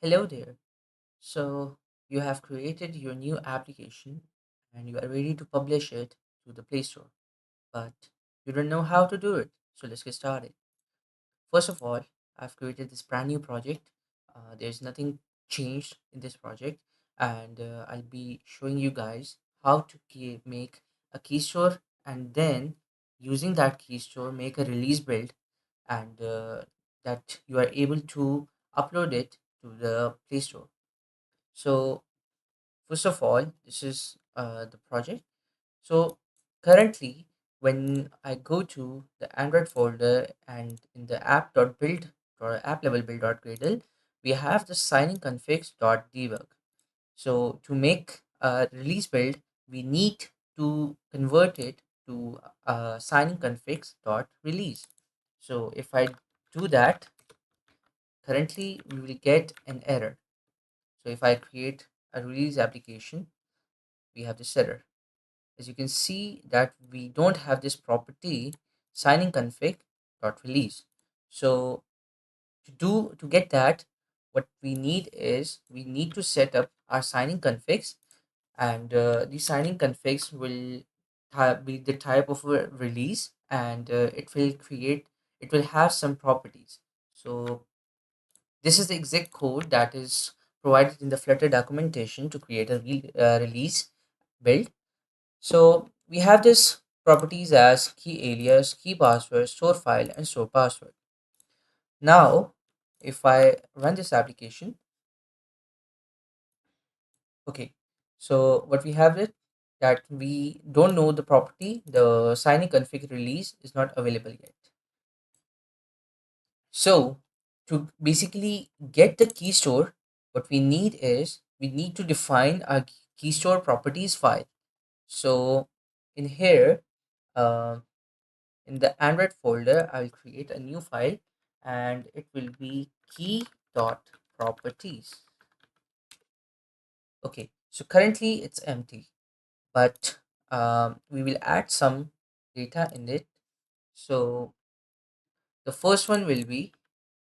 Hello there. So, you have created your new application and you are ready to publish it to the Play Store, but you don't know how to do it. So, let's get started. First of all, I've created this brand new project. There's nothing changed in this project, and I'll be showing you guys how to make a key store and then using that key store make a release build and that you are able to upload it to the Play Store. So first of all, this is the project. So currently, when I go to the Android folder and in the app.build or app level build.gradle, we have the signing configs.debug. So to make a release build, we need to convert it to signing configs.release. So if I do that, currently we will get an error. So if I create a release application, we have this error. As you can see that we don't have this property signing config dot release. So to get that, what we need is we need to set up our signing configs, and the signing configs will be the type of a release, and it will have some properties. So this is the exact code that is provided in the Flutter documentation to create a release build. So we have this properties as key alias, key password, store file, and store password. Now, if I run this application, okay, so what we have is that we don't know the property, the signing config release is not available yet. So to basically get the key store, what we need is we need to define our key store properties file. So in here, uh, in the Android folder, I'll create a new file and it will be key.properties. Okay, so currently it's empty, but we will add some data in it. So the first one will be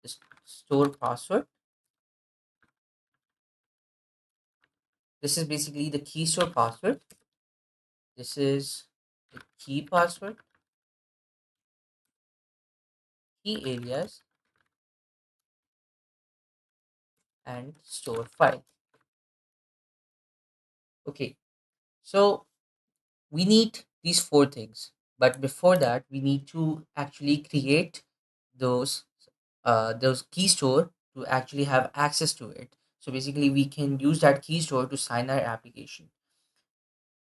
the store password. This is basically the key store password. This is the key password, key alias, and store file. Okay, so we need these four things, but before that we need to actually create those those key store to actually have access to it. So basically we can use that key store to sign our application.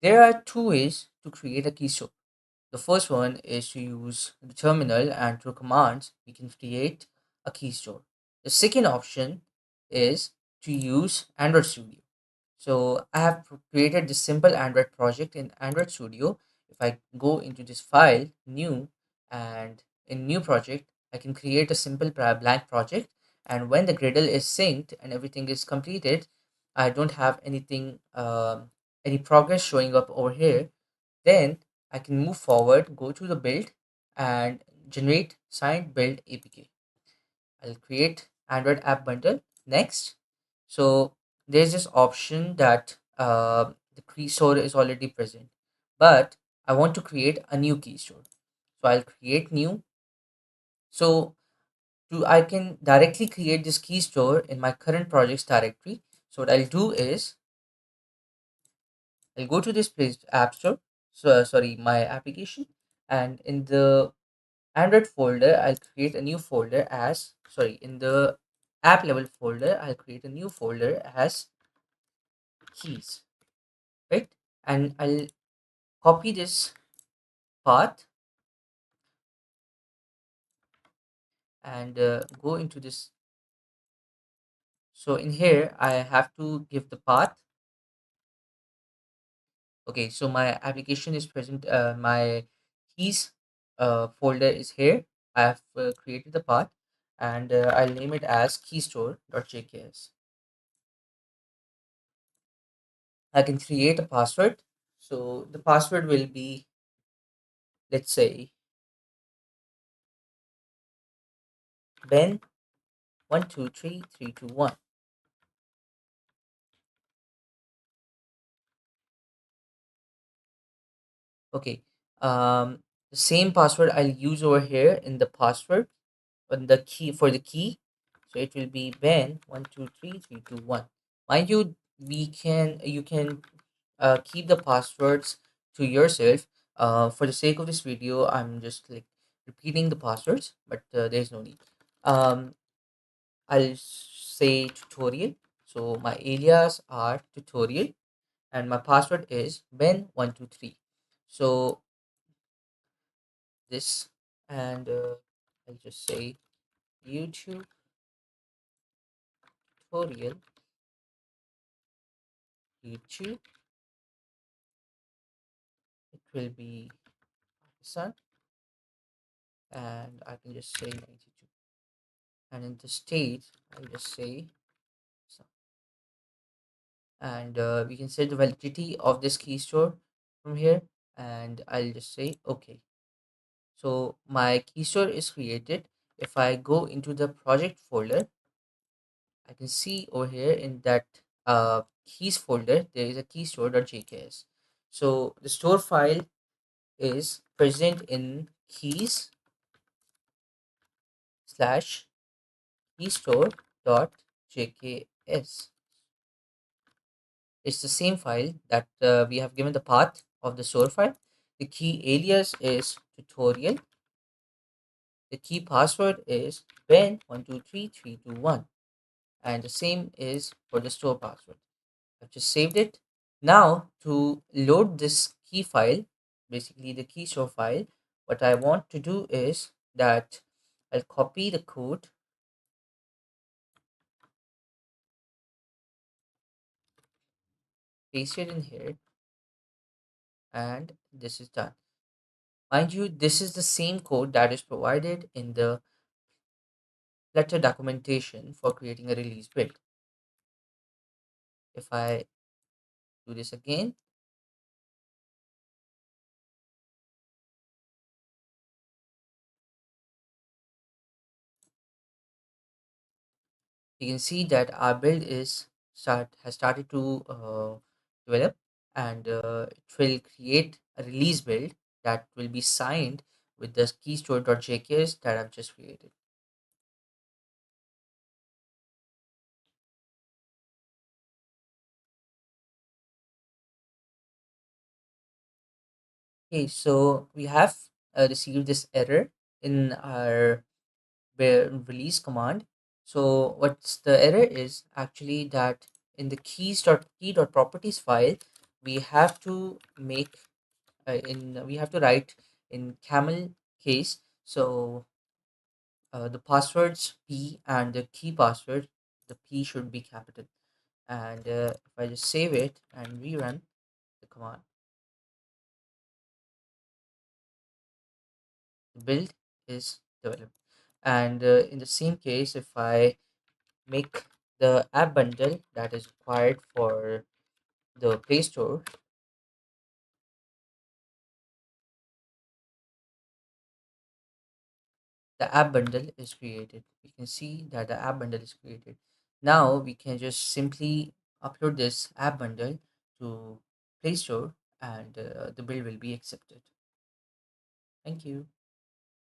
There are two ways to create a key store. The first one is to use the terminal, and through commands we can create a key store. The second option is to use Android Studio. So I have created this simple Android project in Android Studio. If I go into this file, new, and in new project, I can create a simple blank project. And when the Gradle is synced and everything is completed, I don't have anything, any progress showing up over here. Then I can move forward, go to the build, and generate signed build APK. I'll create Android app bundle next. So there's this option that the key store is already present, but I want to create a new key store. So I'll create new. So I can directly create this key store in my current projects directory. So what I'll do is I'll go to this place app store. So sorry, my application, and in the Android folder, I'll create a new folder as sorry in the app level folder. I'll create a new folder as keys, right? And I'll copy this path and go into this. So in here, I have to give the path. Okay, so my application is present. My keys folder is here. I have created the path, and I'll name it as keystore.jks. I can create a password. So the password will be, let's say, Ben 123321. Okay. Um, the same password I'll use over here in the password on the key for the key. So it will be Ben 123 3 2 1. Mind you, you can keep the passwords to yourself. For the sake of this video, I'm just like repeating the passwords, but there's no need. Um, I'll say tutorial. So my alias are tutorial, and my password is Ben123. So this, and I'll just say YouTube tutorial, YouTube. It will be Pakistan, and I can just say 92. And in the state, I'll just say so. And we can set the validity of this key store from here, and I'll just say okay. So my key store is created. If I go into the project folder, I can see over here in that keys folder there is a keystore.jks. So the store file is present in keys slash keystore.jks. It's the same file that we have given the path of the store file. The key alias is tutorial. The key password is ben123321, and the same is for the store password. I've just saved it. Now to load this key file, basically the key store file, what I want to do is that I'll copy the code, paste it in here, and this is done. Mind you, this is the same code that is provided in the Flutter documentation for creating a release build. If I do this again, you can see that our build is has started to develop, and it will create a release build that will be signed with the keystore.jks that I've just created. Okay, so we have received this error in our release command. So what's the error is actually that in the keys.key.properties file, we have to make in we have to write in camel case. So the passwords p and the key password, the p should be capital. And if I just save it and rerun the command, the build is developed. And in the same case, if I make the app bundle that is required for the Play Store, the app bundle is created. We can see that the app bundle is created. Now we can just simply upload this app bundle to Play Store, and the bill will be accepted. Thank you.